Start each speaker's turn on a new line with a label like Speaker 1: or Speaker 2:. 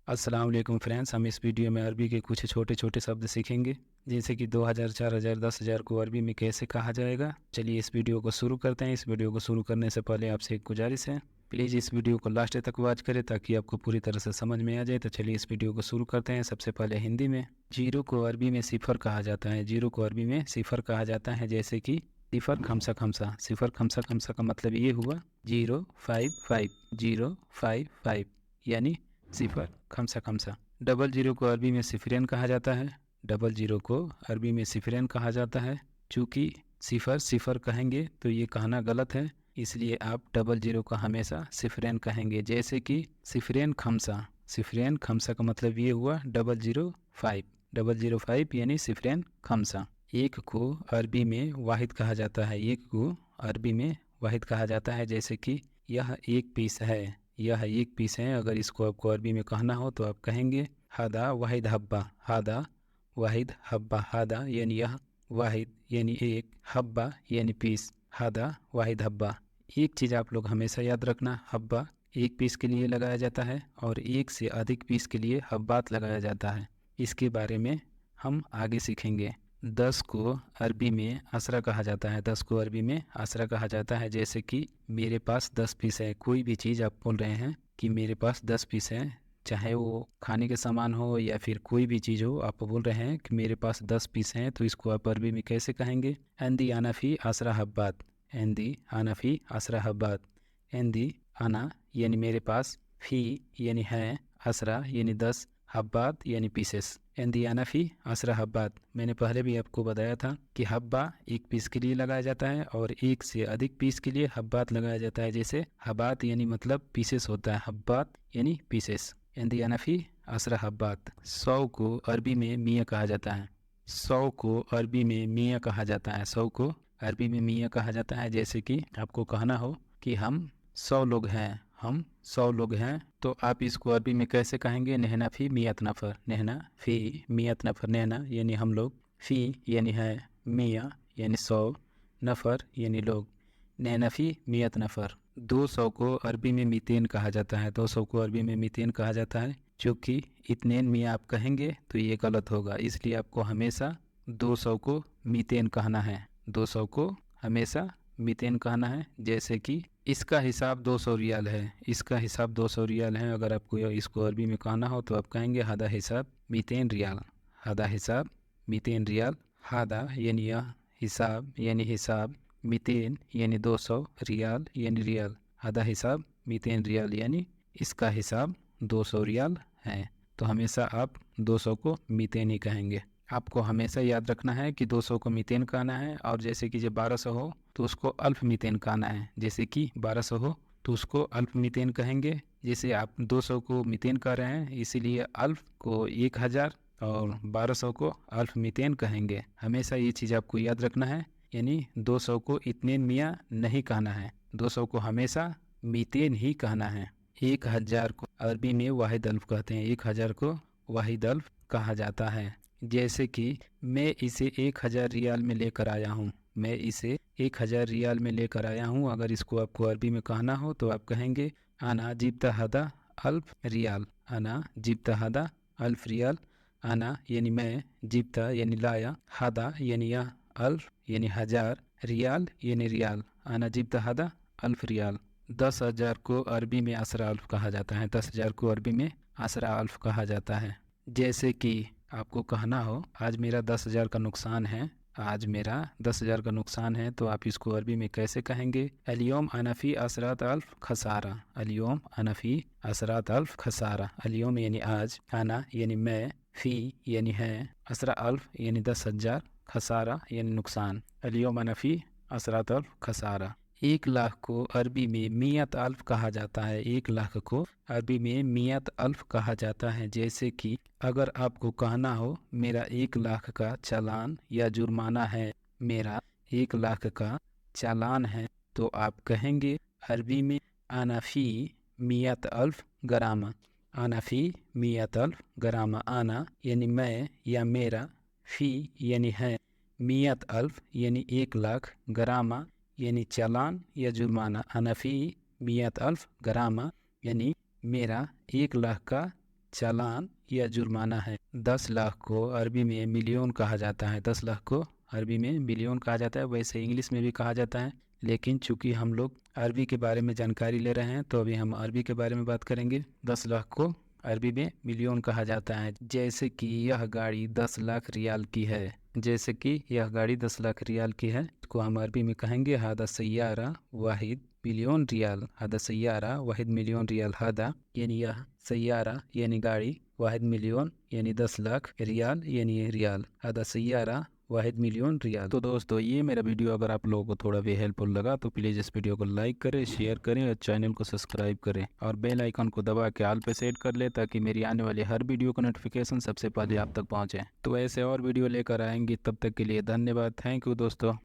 Speaker 1: अस्सलाम वालेकुम फ्रेंड्स, हम इस वीडियो में अरबी के कुछ छोटे छोटे शब्द सीखेंगे, जैसे कि 2000, 4000, 10,000 को अरबी में कैसे कहा जाएगा। चलिए इस वीडियो को शुरू करते हैं। इस वीडियो को शुरू करने से पहले आपसे एक गुजारिश है, प्लीज़ इस वीडियो को लास्ट तक वॉच करें ताकि आपको पूरी तरह से समझ में आ जाए। तो चलिए इस वीडियो को शुरू करते हैं। सबसे पहले हिंदी में जीरो को अरबी में सिफर कहा जाता है। जीरो को अरबी में सिफर कहा जाता है, जैसे कि सिफर खमसा खमसा। सिफर खमसा खमसा का मतलब ये हुआ 055, 055 यानी सिफर खमसा खमसा। डबल जीरो को अरबी में सिफरेन कहा जाता है। डबल जीरो को अरबी में सिफरेन कहा जाता है। चूँकि सिफर सिफर कहेंगे तो ये कहना गलत है, इसलिए आप डबल जीरो का हमेशा सिफरेन कहेंगे, जैसे कि सिफरेन खमसा। सिफरेन खमसा का मतलब ये हुआ 005। 005 यानी सिफरेन खमसा। एक को अरबी में वाहिद कहा जाता है। एक को अरबी में वाहिद कहा जाता है, जैसे कि यह एक पीस है। यह एक पीस है। अगर इसको आपको अरबी में कहना हो तो आप कहेंगे हादा वाहिद हब्बा। हादा वाहिद हब्बा। हादा यानी यह, वाहिद यानी एक, हब्बा यानी पीस। हादा वाहिद हब्बा। एक चीज़ आप लोग हमेशा याद रखना, हब्बा एक पीस के लिए लगाया जाता है और एक से अधिक पीस के लिए हब्बात लगाया जाता है। इसके बारे में हम आगे सीखेंगे। 10 को अरबी में असरा कहा जाता है। 10 को अरबी में असरा कहा जाता है, जैसे कि मेरे पास 10 पीस है। कोई भी चीज़ आप बोल रहे हैं कि मेरे पास 10 पीस है, चाहे वो खाने के सामान हो या फिर कोई भी चीज़ हो, आप बोल रहे हैं कि मेरे पास 10 पीस हैं, तो इसको आप अरबी में कैसे कहेंगे? एंदी आनाफी असरा हब्बात। एंदी आनाफी असरा हब्बात। एंदी आना यानी मेरे पास, फ़ी यानी है, असरा यानी 10, हब्बात यानी पीसेस। एंदी आनाफी असरा हब्बात। मैंने पहले भी आपको बताया था कि हब्बा एक पीस के लिए लगाया जाता है और एक से अधिक पीस के लिए हब्बात लगाया जाता है। जैसे हब्बात यानी मतलब पीसेस होता है, हब्बात यानी पीसेस। एंदी आनाफी असरा हब्बात। 100 को अरबी में मियाँ कहा जाता है। 100 को अरबी में मियाँ कहा जाता है। 100 को अरबी में मियाँ कहा जाता है, जैसे कि आपको कहना हो कि हम 100 लोग हैं, हम 100 लोग हैं, तो आप इसको अरबी में कैसे कहेंगे? नहना फ़ी मियत नफ़र। नहना फ़ी मियत नफ़र। नहना यानी हम लोग, फ़ी यानी है, मियाँ यानी 100, नफ़र यानी लोग। नहना फ़ी मियत नफ़र। 200 को अरबी में मीथेन कहा जाता है। 200 को अरबी में मीथेन कहा जाता है, क्योंकि इतनेन मियाँ आप कहेंगे तो ये गलत होगा, इसलिए आपको हमेशा 200 को मीथेन कहना है। 200 को हमेशा मीथेन कहना है, जैसे कि इसका हिसाब 200 रियाल है। इसका हिसाब 200 रियाल है। अगर आपको इसको अरबी में कहना हो तो आप कहेंगे हादा हिसाब मीथेन रियाल। हादा हिसाब मीथेन रियाल। हादा यानी यह, हिसाब यानी हिसाब, मीथेन यानी 200, रियाल यानी रियाल। हादा हिसाब मीथेन रियाल यानी इसका हिसाब 200 रियाल है। तो हमेशा आप 200 को मीथेन ही कहेंगे। आपको हमेशा याद रखना है कि 200 को मीथेन कहना है, और जैसे कि जब 1200 हो तो उसको अल्फ मीथेन कहना है। जैसे कि 1200 हो तो उसको अल्फ मीथेन कहेंगे। जैसे आप 200 को मीथेन कह रहे हैं, इसीलिए अल्फ को 1000 और 1200 को अल्फ मीथेन कहेंगे। हमेशा ये चीज़ आपको याद रखना है, यानी 200 को इतने मियाँ नहीं कहना है, 200 को हमेशा मीथेन ही कहना है। 1000 को अरबी में वाहिद अल्फ कहते हैं। 1000 को वाहिद अल्फ कहा जाता है। जैसे कि मैं इसे 1000 रियाल में लेकर आया हूँ। मैं इसे 1000 रियाल में लेकर आया हूँ। अगर इसको आपको अरबी में कहना हो तो आप कहेंगे आना जिब्ता हदा अल्फ रियाल। आना जिब्ता हदा अल्फ रियाल। आना यानी मैं, जिब्ता यानी लाया, हदा यानी यह, अल्फ यानी 1000, रियाल यानी रियाल। आना जिब्ता हदा अल्फ रियाल। 10,000 को अरबी में असरा अल्फ कहा जाता है। 10,000 को अरबी में असरा अल्फ कहा जाता है। जैसे कि आपको कहना हो आज मेरा 10,000 का नुकसान है। आज मेरा 10,000 का नुकसान है, तो आप इसको अरबी में कैसे कहेंगे? अलियोम अनफ़ी असरात अल्फ खसारा। अलियोम अनफ़ी असरात अल्फ खसारा। अलियोम यानी आज, आना यानी मैं, फ़ी यानी है, असरा अल्फ यानी 10,000, खसारा यानी नुकसान। अलियोम अनफ़ी असरात अल्फ खसारा। 1,00,000 को अरबी में मियत अल्फ कहा जाता है। 1,00,000 को अरबी में मियत अल्फ कहा जाता है। जैसे कि अगर आपको कहना हो मेरा 1,00,000 का चालान या जुर्माना है, मेरा 1,00,000 का चालान है, तो आप कहेंगे अरबी में आनाफ़ी मियत अल्फ गरामा। आनाफ़ी मियत अल्फ गरामा। आना यानी मैं या मेरा, फ़ी यानी है, मियत अल्फ यानी 1,00,000, गरामा यानी चालान या जुर्माना। अनफ़ी मियत अल्फ गरामा यानी मेरा 1,00,000 का चालान या जुर्माना है। 10 लाख को अरबी में मिलियन कहा जाता है। 10 लाख को अरबी में मिलियन कहा जाता है, वैसे इंग्लिश में भी कहा जाता है, लेकिन चूंकि हम लोग अरबी के बारे में जानकारी ले रहे हैं तो अभी हम अरबी के बारे में बात करेंगे। 10 लाख को अरबी में मिलियन कहा जाता है। जैसे कि यह गाड़ी 10 लाख रियाल की है। जैसे कि यह गाड़ी 10 लाख रियाल की है को हम अरबी में कहेंगे हादा सय्यारा वाहिद मिलियन रियाल। हादा सय्यारा वाहिद मिलियन रियाल। हादा यानी यह, सय्यारा यानी गाड़ी, वाहिद मिलियन यानी 10 लाख, रियाल यानी रियाल। हादा सय्यारा वाहिद मिलियन रियाल। तो दोस्तों ये मेरा वीडियो अगर आप लोगों को थोड़ा भी हेल्पफुल लगा तो प्लीज़ इस वीडियो को लाइक करें, शेयर करें और चैनल को सब्सक्राइब करें और बेल आइकन को दबा के ऑल पे सेट कर ले ताकि मेरी आने वाली हर वीडियो का नोटिफिकेशन सबसे पहले आप तक पहुंचे। तो ऐसे और वीडियो लेकर आएंगे, तब तक के लिए धन्यवाद। थैंक यू दोस्तों।